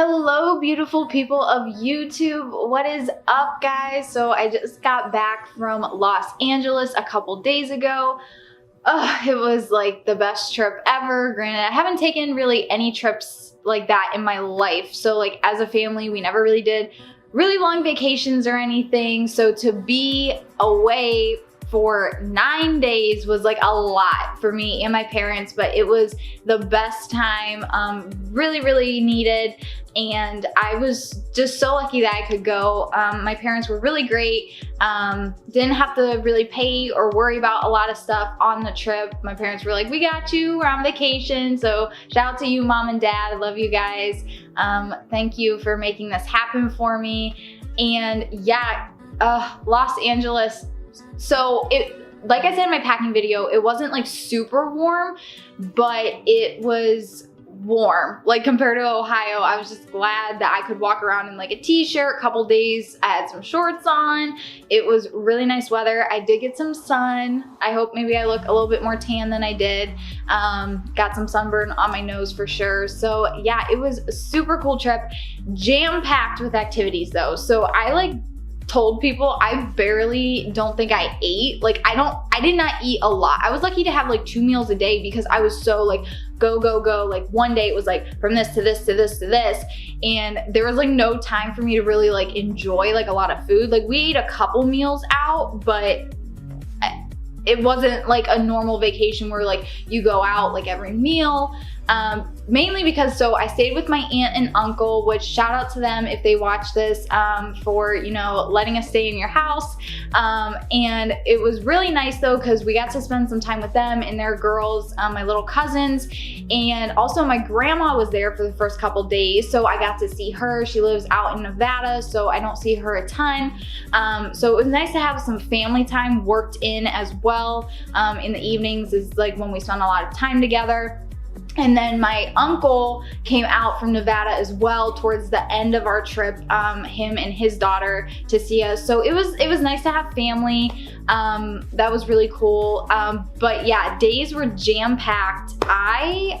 Hello, beautiful people of YouTube. What is up, guys? So I just got back from Los Angeles a couple days ago. It was like the best trip ever. Granted, I haven't taken really any trips like that in my life. So like as a family, we never really did really long vacations or anything. So to be away for 9 days was like a lot for me and my parents, but it was the best time, really needed. And I was just so lucky that I could go. My parents were really great. Didn't have to really pay or worry about a lot of stuff on the trip. My parents were like, we got you, we're on vacation. So shout out to you, mom and dad, I love you guys. Thank you for making this happen for me. And yeah, Los Angeles. So like I said in my packing video, it wasn't like super warm, but it was warm. Like compared to Ohio, I was just glad that I could walk around in like a t-shirt. A couple days I had some shorts on. It was really nice weather. I did get some sun. I hope maybe I look a little bit more tan than I did. Got some sunburn on my nose for sure. So yeah, it was a super cool trip, jam-packed with activities though. So I told people I don't think I ate. Like I did not eat a lot. I was lucky to have like 2 meals a day because I was so like go. Like one day it was like from this to this to this to this. And there was like no time for me to really like enjoy like a lot of food. Like we ate a couple meals out, but it wasn't like a normal vacation where like you go out like every meal. Mainly because, so I stayed with my aunt and uncle, which shout out to them if they watch this, for, you know, letting us stay in your house. And it was really nice though, because we got to spend some time with them and their girls, my little cousins. And also my grandma was there for the first couple days. So I got to see her. She lives out in Nevada, so I don't see her a ton. So it was nice to have some family time worked in as well. In the evenings is like when we spend a lot of time together. And then my uncle came out from Nevada as well towards the end of our trip, him and his daughter to see us. So it was nice to have family. That was really cool. But yeah, days were jam-packed. I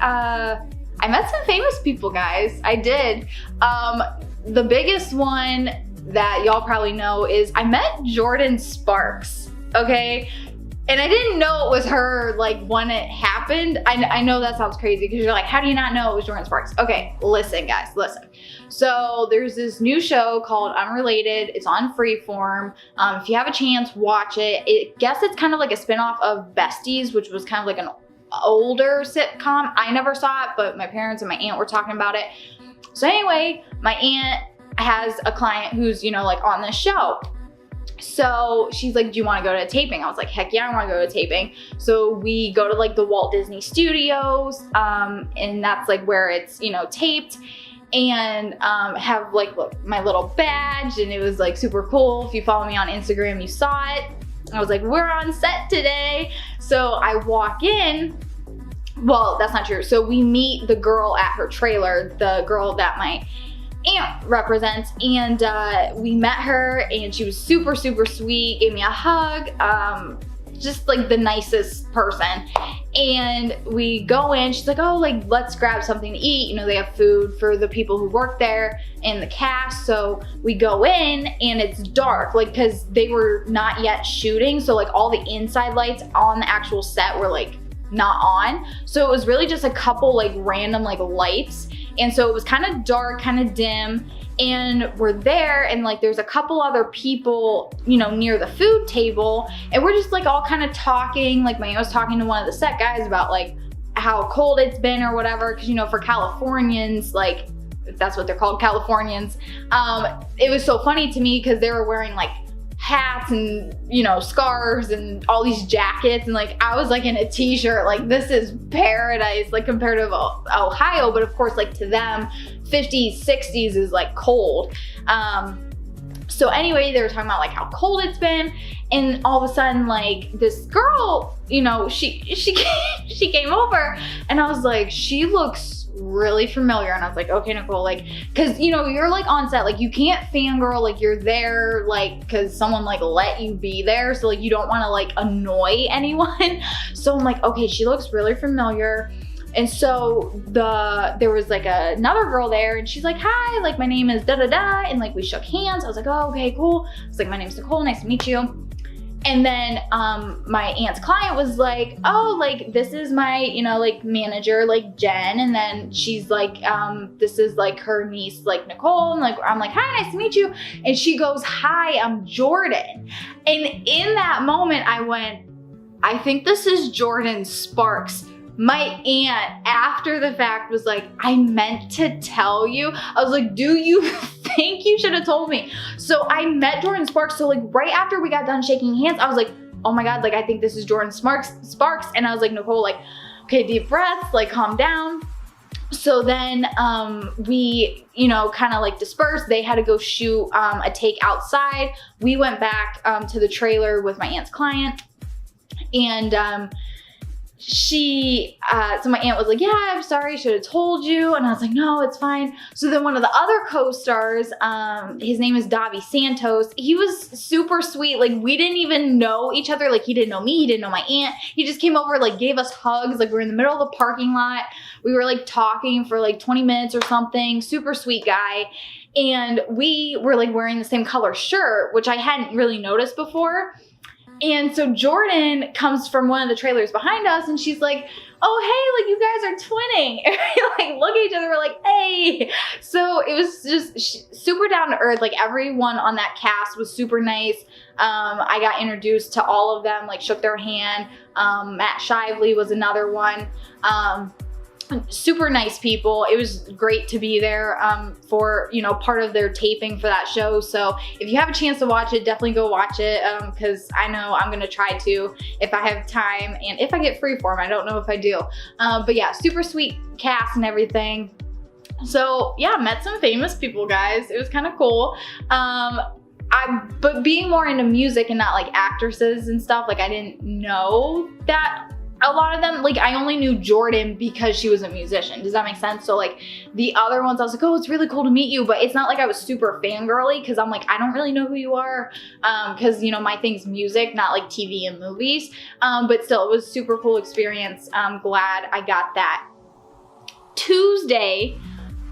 met some famous people, guys. I did. The biggest one that y'all probably know is I met Jordin Sparks, okay? And I didn't know it was her like when it happened. I know that sounds crazy because you're like, how do you not know it was Jordin Sparks? Okay, listen guys, listen. So there's this new show called Unrelated. It's on Freeform. If you have a chance, watch it. I guess it's kind of like a spinoff of Besties, which was kind of like an older sitcom. I never saw it, but my parents and my aunt were talking about it. So anyway, my aunt has a client who's, you know, like on this show. So she's like, do you want to go to a taping? I was like, heck yeah, I want to go to a taping. So we go to like the Walt Disney Studios, and that's like where it's, you know, taped, and have like, look, my little badge, and it was like super cool. If you follow me on Instagram, you saw it. I was like, we're on set today. So I walk in. Well, that's not true. So we meet the girl at her trailer, the girl that my aunt represents, and we met her and she was super sweet, gave me a hug, just like the nicest person. And we go in, she's like, oh, like let's grab something to eat, you know, they have food for the people who work there and the cast. So we go in and it's dark, like because they were not yet shooting, so like all the inside lights on the actual set were like not on, so it was really just a couple like random like lights. And so it was kind of dark, kind of dim, and we're there and like there's a couple other people, you know, near the food table, and we're just like all kind of talking. Like my aunt was talking to one of the set guys about like how cold it's been or whatever, because you know, for Californians, like if that's what they're called, Californians, it was so funny to me because they were wearing like hats and, you know, scarves and all these jackets, and like I was like in a t-shirt, like this is paradise like compared to Ohio, but of course like to them 50s 60s is like cold. So anyway, they were talking about like how cold it's been, and all of a sudden like this girl, you know, she came over, and I was like, she looks really familiar. And I was like, okay, Nicole, like, cause you know, you're like on set, like you can't fangirl, like you're there, like, cause someone like let you be there. So like, you don't want to like annoy anyone. So I'm like, okay, she looks really familiar. And so there was like another girl there, and she's like, hi, like my name is da da da, and like we shook hands. I was like, oh, okay, cool. I was like, my name's Nicole, nice to meet you. And then my aunt's client was like, oh, like this is my, you know, like manager, like Jen. And then she's like, this is like her niece, like Nicole. And like, I'm like, hi, nice to meet you. And she goes, hi, I'm Jordan. And in that moment I went, I think this is Jordan Sparks. My aunt, after the fact, was like, I meant to tell you. I was like, do you think you should have told me? So I met Jordan Sparks. So like right after we got done shaking hands, I was like, oh my God, like I think this is Jordan Sparks. And I was like, Nicole, like, okay, deep breaths, like calm down. So then we, you know, kind of like dispersed. They had to go shoot a take outside. We went back to the trailer with my aunt's client, and so my aunt was like, yeah, I'm sorry, should have told you. And I was like, no, it's fine. So then one of the other co-stars, his name is Davi Santos. He was super sweet. Like we didn't even know each other. Like he didn't know me, he didn't know my aunt. He just came over, like gave us hugs. Like we're in the middle of the parking lot. We were like talking for like 20 minutes or something. Super sweet guy. And we were like wearing the same color shirt, which I hadn't really noticed before. And so Jordan comes from one of the trailers behind us, and she's like, oh, hey, like you guys are twinning. And we like look at each other, we're like, hey. So it was just super down to earth. Like everyone on that cast was super nice. I got introduced to all of them, like shook their hand. Matt Shively was another one. Super nice people. It was great to be there for, you know, part of their taping for that show. So if you have a chance to watch it, definitely go watch it, because I know I'm gonna try to if I have time and if I get Freeform. I don't know if I do, but yeah, super sweet cast and everything. So yeah, met some famous people, guys. It was kind of cool. But being more into music and not like actresses and stuff, like I didn't know that a lot of them, like I only knew Jordan because she was a musician. Does that make sense? So like the other ones, I was like, oh, it's really cool to meet you. But it's not like I was super fangirly, because I'm like, I don't really know who you are. Because, you know, my thing's music, not like TV and movies. But still, it was a super cool experience. I'm glad I got that.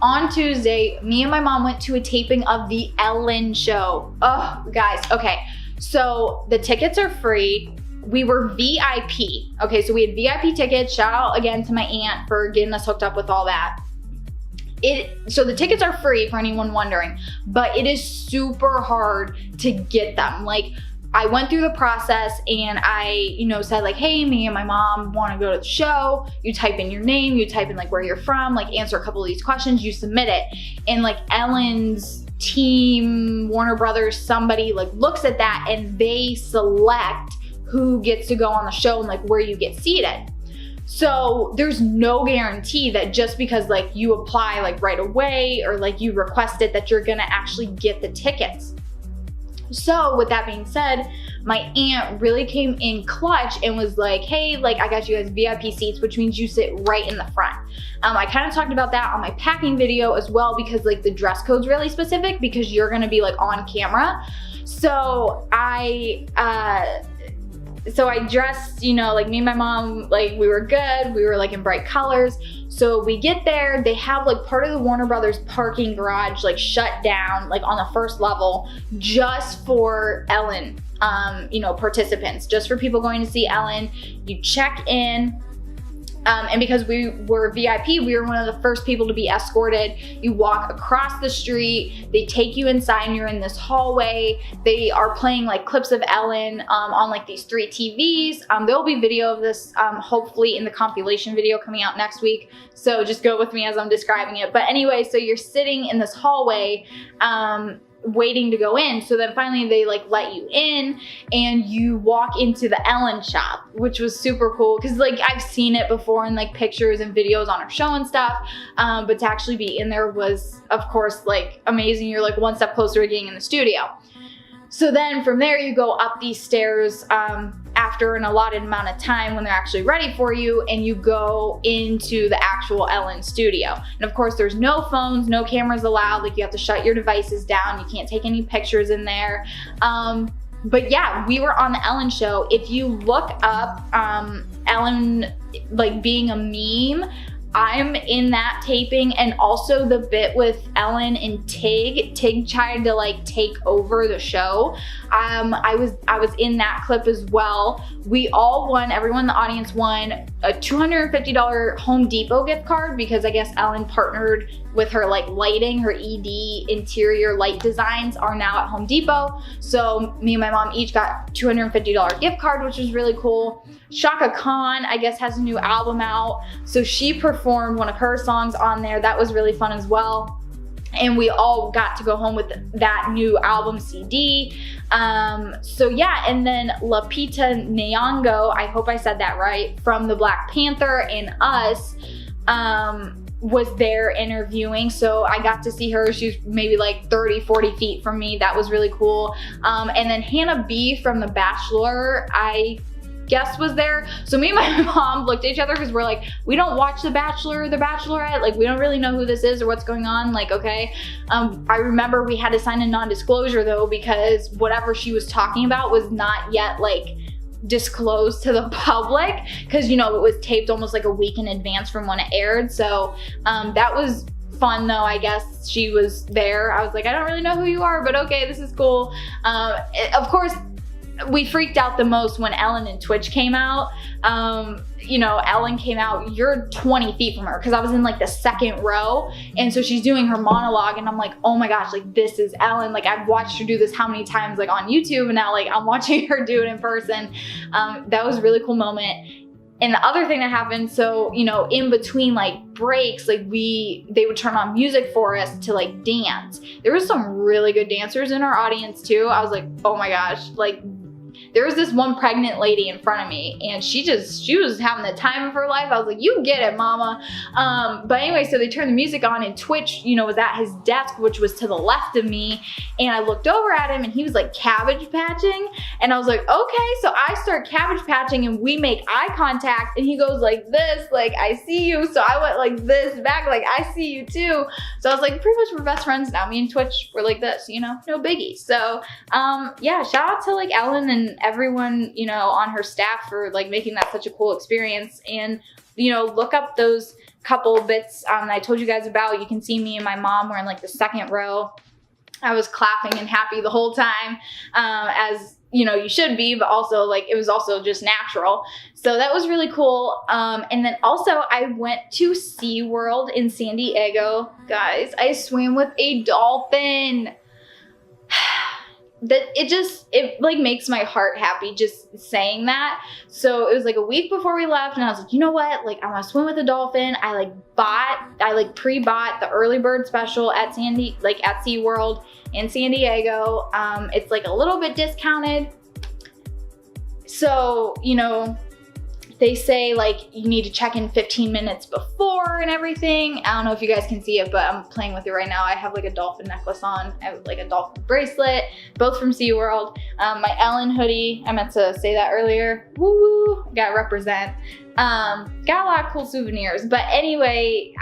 On Tuesday, me and my mom went to a taping of the Ellen show. Oh, guys, okay. So the tickets are free. We were VIP. Okay, so we had VIP tickets. Shout out again to my aunt for getting us hooked up with all that. So the tickets are free for anyone wondering, but it is super hard to get them. Like I went through the process and I, you know, said like, hey, me and my mom want to go to the show. You type in your name, you type in like where you're from, like answer a couple of these questions, you submit it. And like Ellen's team, Warner Brothers, somebody like looks at that and they select who gets to go on the show and like where you get seated. So there's no guarantee that just because like you apply like right away or like you request it that you're gonna actually get the tickets. So with that being said, my aunt really came in clutch and was like, hey, like I got you guys VIP seats, which means you sit right in the front. I kind of talked about that on my packing video as well, because like the dress code's really specific because you're gonna be like on camera. So I dressed, you know, like me and my mom, like we were good. We were like in bright colors. So we get there, they have like part of the Warner Brothers parking garage like shut down, like on the first level, just for Ellen, you know, participants, just for people going to see Ellen. You check in. And because we were VIP, we were one of the first people to be escorted. You walk across the street, they take you inside and you're in this hallway. They are playing like clips of Ellen on like these 3 TVs. There'll be video of this hopefully in the compilation video coming out next week. So just go with me as I'm describing it. But anyway, so you're sitting in this hallway, waiting to go in. So then finally they like let you in and you walk into the Ellen shop, which was super cool because like I've seen it before in like pictures and videos on her show and stuff, but to actually be in there was of course like amazing. You're like one step closer to getting in the studio. So then from there you go up these stairs after an allotted amount of time when they're actually ready for you, and you go into the actual Ellen studio. And of course there's no phones, no cameras allowed. Like you have to shut your devices down. You can't take any pictures in there. But yeah, we were on the Ellen show. If you look up Ellen like being a meme, I'm in that taping, and also the bit with Ellen and Tig. Tig tried to like take over the show. I was in that clip as well. We all won, everyone in the audience won a $250 Home Depot gift card, because I guess Ellen partnered with her like lighting, her ED interior light designs are now at Home Depot. So me and my mom each got $250 gift card, which was really cool. Chaka Khan, I guess, has a new album out. So she performed one of her songs on there. That was really fun as well. And we all got to go home with that new album CD. So yeah, and then Lupita Nyong'o, I hope I said that right, from the Black Panther and Us, was there interviewing. So I got to see her. She was maybe like 30, 40 feet from me. That was really cool. And then Hannah B from The Bachelor, I guess was there. So me and my mom looked at each other because we're like, we don't watch The Bachelor or The Bachelorette. Like, we don't really know who this is or what's going on. Like, okay. I remember we had to sign a non-disclosure though, because whatever she was talking about was not yet like disclosed to the public, because you know, it was taped almost like a week in advance from when it aired. So that was fun though. I guess she was there. I was like, I don't really know who you are, but okay, this is cool. Of course, we freaked out the most when Ellen and Twitch came out. You know, Ellen came out, you're 20 feet from her, because I was in like the second row, and so she's doing her monologue, and I'm like, oh my gosh, like this is Ellen. Like, I've watched her do this how many times like on YouTube, and now like I'm watching her do it in person. That was a really cool moment. And the other thing that happened, so, you know, in between like breaks, like they would turn on music for us to like dance. There was some really good dancers in our audience too. I was like, oh my gosh, like there was this one pregnant lady in front of me, and she was having the time of her life. I was like, you get it, mama. But anyway, so they turned the music on, and Twitch, you know, was at his desk, which was to the left of me. And I looked over at him, and he was like cabbage patching. And I was like, okay. So I start cabbage patching, and we make eye contact, and he goes like this, like, I see you. So I went like this back, like, I see you too. So I was like, pretty much we're best friends now. Me and Twitch were like this, you know, no biggie. So yeah, shout out to like Ellen and everyone, you know, on her staff for like making that such a cool experience. And, you know, look up those couple bits that I told you guys about. You can see me and my mom were in like the second row. I was clapping and happy the whole time, as you know, you should be, but also like it was also just natural. So that was really cool. And then also I went to SeaWorld in San Diego. Guys, I swam with a dolphin. That it like makes my heart happy just saying that. So it was like a week before we left, and I was like, you know what, like I want to swim with a dolphin. I pre-bought the early bird special at SeaWorld in San Diego. It's like a little bit discounted. So, you know, they say like you need to check in 15 minutes before and everything. I don't know if you guys can see it, but I'm playing with it right now. I have like a dolphin necklace on. I have like a dolphin bracelet, both from SeaWorld. My Ellen hoodie, I meant to say that earlier. Woo, gotta represent. Got a lot of cool souvenirs. But anyway,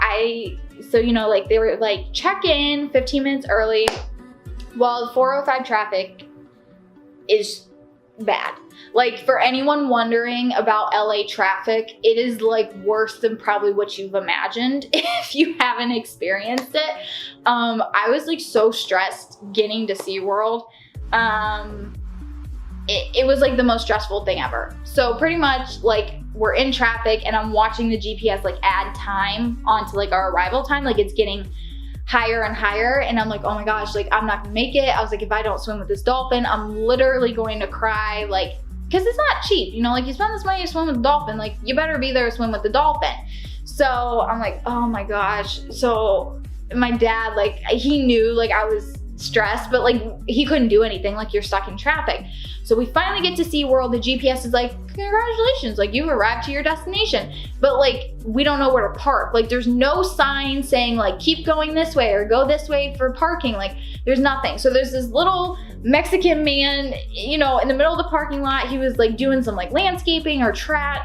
so you know, like they were like, check in 15 minutes early. Well, 405 traffic is bad. Like, for anyone wondering about LA traffic, it is like worse than probably what you've imagined if you haven't experienced it. I was like so stressed getting to SeaWorld. It was like the most stressful thing ever. So pretty much like we're in traffic, and I'm watching the GPS like add time onto like our arrival time. Like it's getting higher and higher, and I'm like, oh my gosh, like I'm not gonna make it. I was like, if I don't swim with this dolphin, I'm literally going to cry, like, because it's not cheap, you know, like you spend this money to swim with a dolphin, like you better be there to swim with the dolphin. So I'm like, oh my gosh. So my dad, like he knew like I was stressed, but like he couldn't do anything, like you're stuck in traffic. So we finally get to SeaWorld. The GPS is like, congratulations, like you've arrived to your destination. But like, we don't know where to park. Like there's no sign saying like, keep going this way or go this way for parking. Like there's nothing. So there's this little Mexican man, you know, in the middle of the parking lot. He was like doing some like landscaping or trash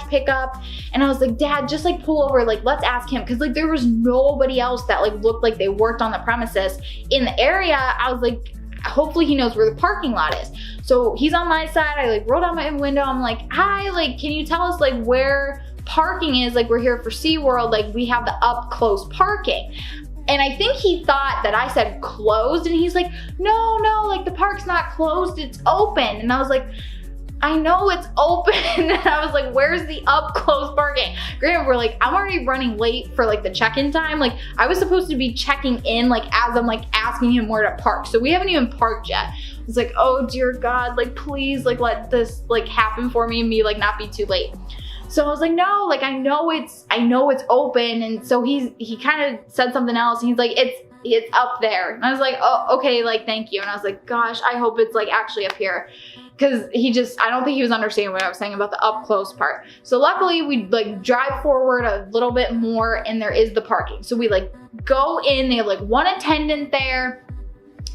pickup. And I was like, Dad, just like pull over, like let's ask him. Cause like there was nobody else that like looked like they worked on the premises in the area. I was like, hopefully he knows where the parking lot is. So he's on my side. I like roll down my window. I'm like, hi, like, can you tell us like where parking is? Like, we're here for SeaWorld. Like, we have the up close parking. And I think he thought that I said closed, and he's like, no, like the park's not closed, it's open. And I was like, I know it's open. And I was like, where's the up close parking? Granted, we're like, I'm already running late for like the check-in time. Like, I was supposed to be checking in like as I'm like asking him where to park. So we haven't even parked yet. I was like, oh dear God, like please like let this like happen for me and me like not be too late. So I was like, no, like I know it's open. And so he kind of said something else. And he's like, it's up there. And I was like, oh, okay, like thank you. And I was like, gosh, I hope it's like actually up here. Cause I don't think he was understanding what I was saying about the up close part. So luckily we like drive forward a little bit more and there is the parking. So we like go in, they have like one attendant there.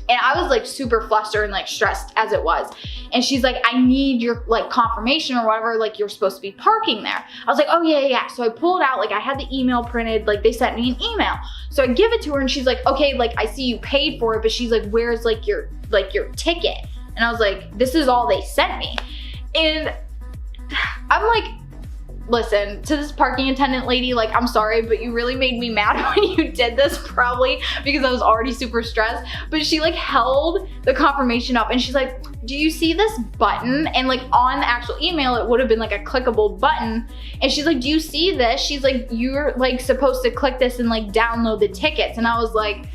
And I was like super flustered and like stressed as it was. And she's like, I need your like confirmation or whatever, like you're supposed to be parking there. I was like, oh yeah. So I pulled out, like I had the email printed, like they sent me an email. So I give it to her and she's like, okay, like I see you paid for it, but she's like, where's like your ticket? And I was like, this is all they sent me. And I'm like, listen, to this parking attendant lady, like, I'm sorry, but you really made me mad when you did this, probably because I was already super stressed. But she like held the confirmation up and she's like, do you see this button? And like on the actual email, it would have been like a clickable button. And she's like, do you see this? She's like, you're like supposed to click this and like download the tickets. And I was like,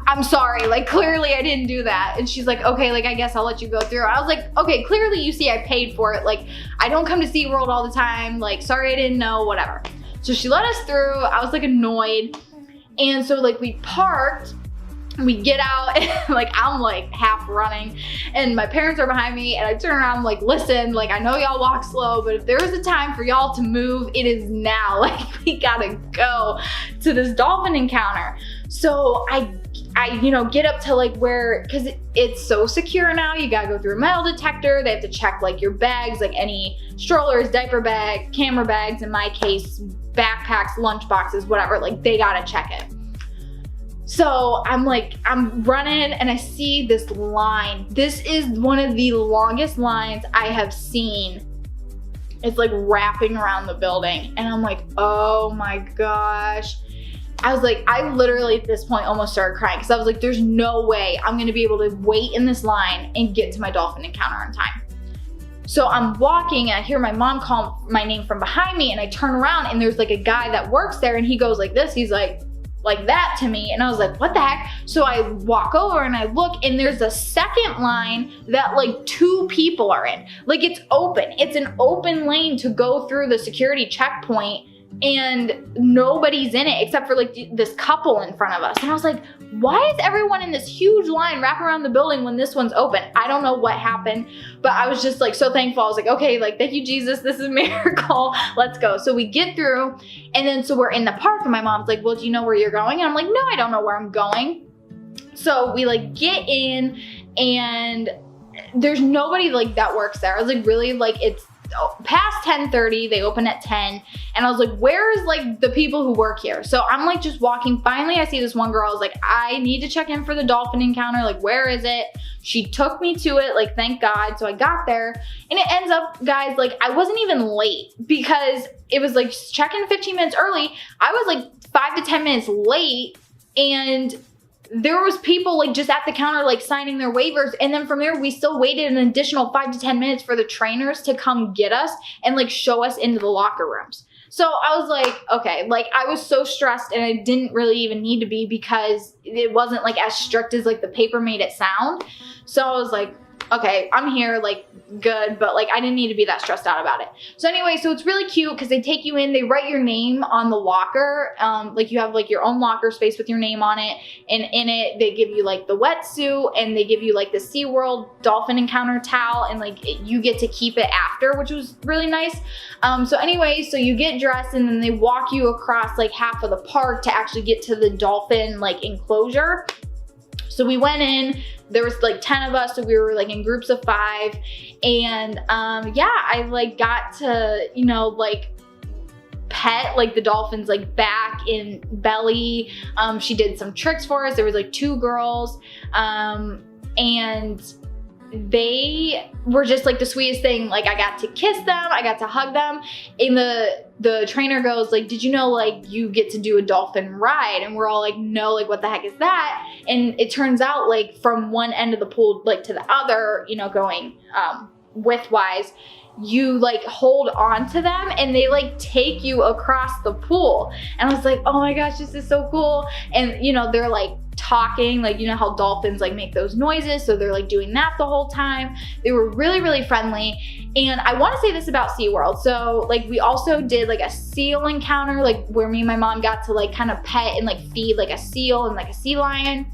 I'm sorry, like clearly I didn't do that. And she's like, okay, like I guess I'll let you go through. I was like, okay, clearly you see I paid for it. Like I don't come to SeaWorld all the time. Like, sorry, I didn't know, whatever. So she let us through. I was like annoyed. And so like we parked, we get out and like I'm like half running and my parents are behind me and I turn around, I'm like, listen, like I know y'all walk slow, but if there is a time for y'all to move, it is now. Like we gotta go to this dolphin encounter. So I get up to like where, cause it's so secure now, you gotta go through a metal detector. They have to check like your bags, like any strollers, diaper bag, camera bags, in my case, backpacks, lunch boxes, whatever, like they gotta check it. So I'm running and I see this line. This is one of the longest lines I have seen. It's like wrapping around the building. And I'm like, oh my gosh. I was like, I literally at this point almost started crying because I was like, there's no way I'm gonna be able to wait in this line and get to my dolphin encounter on time. So I'm walking and I hear my mom call my name from behind me and I turn around and there's like a guy that works there and he goes like this, he's like that to me. And I was like, what the heck? So I walk over and I look and there's a second line that like 2 people are in. Like it's open. It's an open lane to go through the security checkpoint and nobody's in it except for like this couple in front of us. And I was like, why is everyone in this huge line wrapping around the building when this one's open? I don't know what happened, but I was just like so thankful. I was like, okay, like thank you, Jesus, this is a miracle. Let's go. So we get through and then so we're in the park and my mom's like, well, do you know where you're going? And I'm like, no, I don't know where I'm going. So we like get in and there's nobody like that works there. I was like, really? Like it's past 10:30, they open at 10, and I was like, where is like the people who work here? So I'm like just walking. Finally I see this one girl. I was like, I need to check in for the dolphin encounter, like where is it? She took me to it, like thank God. So I got there and it ends up, guys, like I wasn't even late because it was like check in 15 minutes early. I was like 5 to 10 minutes late and there was people like just at the counter like signing their waivers, and then from there we still waited an additional 5 to 10 minutes for the trainers to come get us and like show us into the locker rooms. So I was like, okay, like I was so stressed and I didn't really even need to be because it wasn't like as strict as like the paper made it sound. So I was like, okay, I'm here, like good, but like I didn't need to be that stressed out about it. So anyway, so it's really cute because they take you in, they write your name on the locker. Like you have like your own locker space with your name on it, and in it they give you like the wetsuit and they give you like the SeaWorld dolphin encounter towel, and like you get to keep it after, which was really nice. So anyway, so you get dressed and then they walk you across like half of the park to actually get to the dolphin like enclosure. So we went in, there was like 10 of us, so we were like in groups of 5. And yeah, I like got to, you know, like pet like the dolphin's like back and belly. She did some tricks for us. There was like 2 girls. and they were just like the sweetest thing. Like, I got to kiss them, I got to hug them, and the trainer goes like, did you know like you get to do a dolphin ride? And we're all like, no, like what the heck is that? And it turns out like from one end of the pool like to the other, you know, going widthwise, you like hold on to them and they like take you across the pool. And I was like, oh my gosh, this is so cool. And you know, they're like talking, like, you know how dolphins like make those noises, so they're like doing that the whole time. They were really, really friendly. And I want to say this about SeaWorld. So like we also did like a seal encounter, like where me and my mom got to like kind of pet and like feed like a seal and like a sea lion.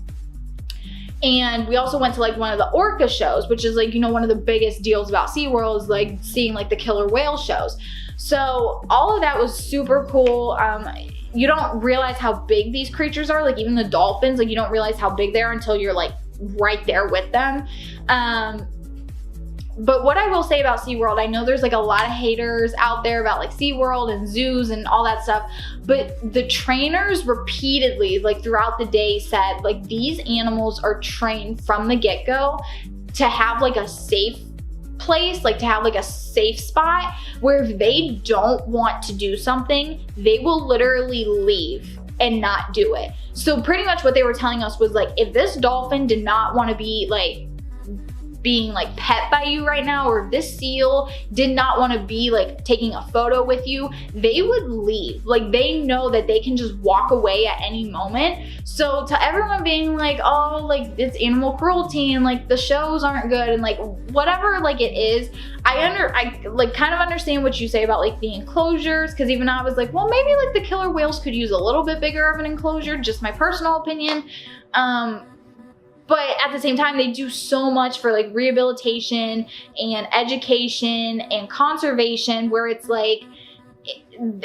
And we also went to like one of the orca shows, which is like, you know, one of the biggest deals about SeaWorld is like seeing like the killer whale shows. So all of that was super cool. You don't realize how big these creatures are, like even the dolphins, like you don't realize how big they are until you're like right there with them. But what I will say about SeaWorld, I know there's like a lot of haters out there about like SeaWorld and zoos and all that stuff, but the trainers repeatedly, like throughout the day, said like these animals are trained from the get-go to have like a safe place, like to have like a safe spot where if they don't want to do something, they will literally leave and not do it. So pretty much what they were telling us was like, if this dolphin did not want to be like being like pet by you right now, or if this seal did not want to be like taking a photo with you, they would leave. Like they know that they can just walk away at any moment. So to everyone being like, oh, like it's animal cruelty and like the shows aren't good and like whatever like it is, I like kind of understand what you say about like the enclosures, because even I was like, well, maybe like the killer whales could use a little bit bigger of an enclosure, just my personal opinion. But at the same time, they do so much for like rehabilitation and education and conservation, where it's like, and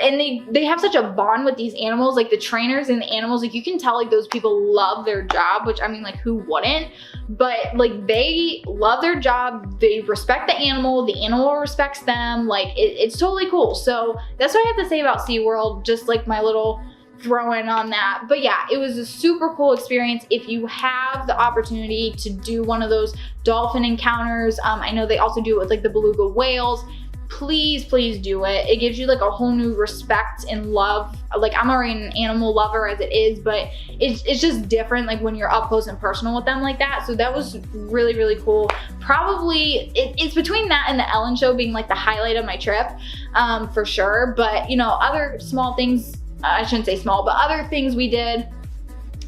they have such a bond with these animals, like the trainers and the animals, like you can tell like those people love their job, which I mean, like who wouldn't? But like they love their job, they respect the animal respects them, like it's totally cool. So that's what I have to say about SeaWorld, just like my little throw in on that. But yeah, it was a super cool experience. If you have the opportunity to do one of those dolphin encounters, I know they also do it with like the beluga whales, please do it. It gives you like a whole new respect and love. Like I'm already an animal lover as it is, but it's just different like when you're up close and personal with them like that. So that was really, really cool. Probably it's between that and the Ellen show being like the highlight of my trip, for sure. But you know, other small things, I shouldn't say small, but other things we did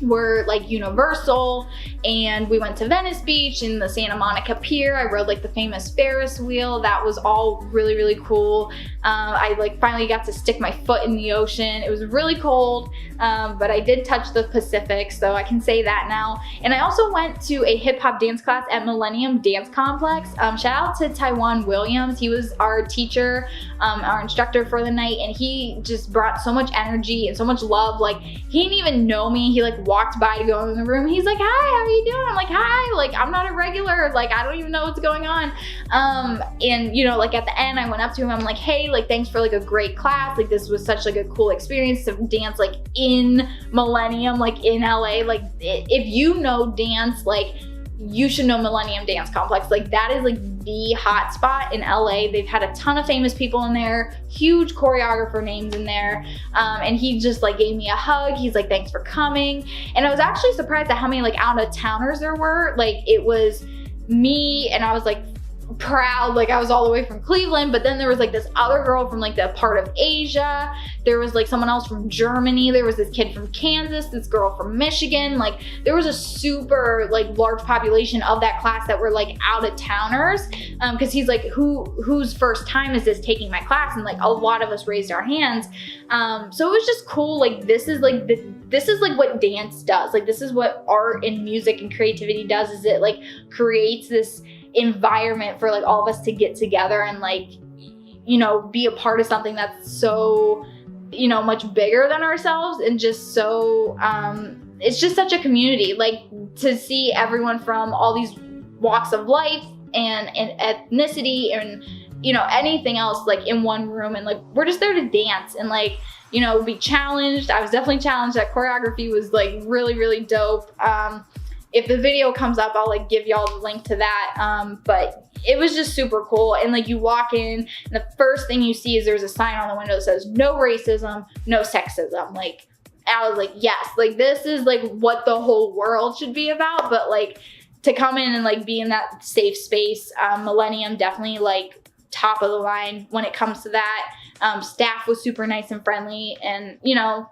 were like Universal, and we went to Venice Beach and the Santa Monica Pier. I rode like the famous Ferris wheel. That was all really, really cool. I like finally got to stick my foot in the ocean. It was really cold, but I did touch the Pacific, so I can say that now. And I also went to a hip hop dance class at Millennium Dance Complex. Shout out to Taiwan Williams. He was our teacher, our instructor for the night, and he just brought so much energy and so much love. Like he didn't even know me. He like walked by to go in the room. He's like, hi, how are you doing? I'm like, hi, like I'm not a regular, like I don't even know what's going on. And you know, like at the end I went up to him, I'm like, hey, like thanks for like a great class. Like this was such like a cool experience to dance like in Millennium, like in LA. Like if you know dance, like you should know Millennium Dance Complex. Like that is like the hot spot in LA. They've had a ton of famous people in there, huge choreographer names in there. And he just like gave me a hug. He's like, thanks for coming. And I was actually surprised at how many like out of towners there were. Like it was me, and I was like proud, like I was all the way from Cleveland, but then there was like this other girl from like the part of Asia, there was like someone else from Germany, there was this kid from Kansas, this girl from Michigan. Like there was a super like large population of that class that were like out of towners, because he's like, whose first time is this taking my class? And like a lot of us raised our hands. So it was just cool. Like this is like what dance does. Like this is what art and music and creativity does, is it like creates this environment for like all of us to get together and like, you know, be a part of something that's so, you know, much bigger than ourselves, and just so it's just such a community. Like to see everyone from all these walks of life and ethnicity and, you know, anything else like in one room, and like we're just there to dance and like, you know, be challenged. I was definitely challenged. That choreography was like really, really dope. if the video comes up, I'll like give y'all the link to that. But it was just super cool. And like you walk in and the first thing you see is there's a sign on the window that says no racism, no sexism. Like I was like, yes, like this is like what the whole world should be about. But like to come in and like be in that safe space, Millennium definitely like top of the line when it comes to that. Staff was super nice and friendly, and you know,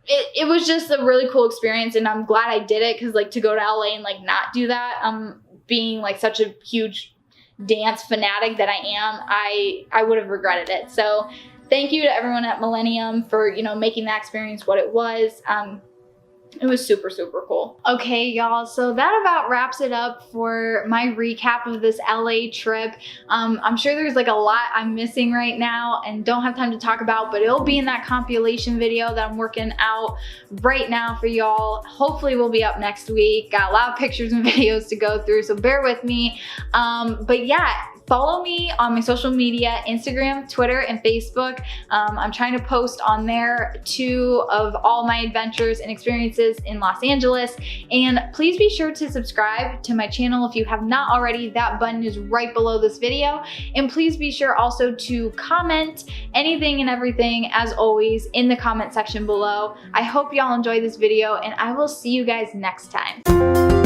it was just a really cool experience, and I'm glad I did it, because like to go to LA and like not do that, being like such a huge dance fanatic that I am, I would have regretted it. So thank you to everyone at Millennium for, you know, making that experience what it was. It was super, super cool. Okay, y'all, so that about wraps it up for my recap of this LA trip. I'm sure there's like a lot I'm missing right now and don't have time to talk about, but it'll be in that compilation video that I'm working out right now for y'all. Hopefully we'll be up next week. Got a lot of pictures and videos to go through, so bear with me. But yeah, follow me on my social media, Instagram, Twitter, and Facebook. I'm trying to post on there too of all my adventures and experiences in Los Angeles. And please be sure to subscribe to my channel if you have not already. That button is right below this video. And please be sure also to comment anything and everything, as always, in the comment section below. I hope y'all enjoyed this video, and I will see you guys next time.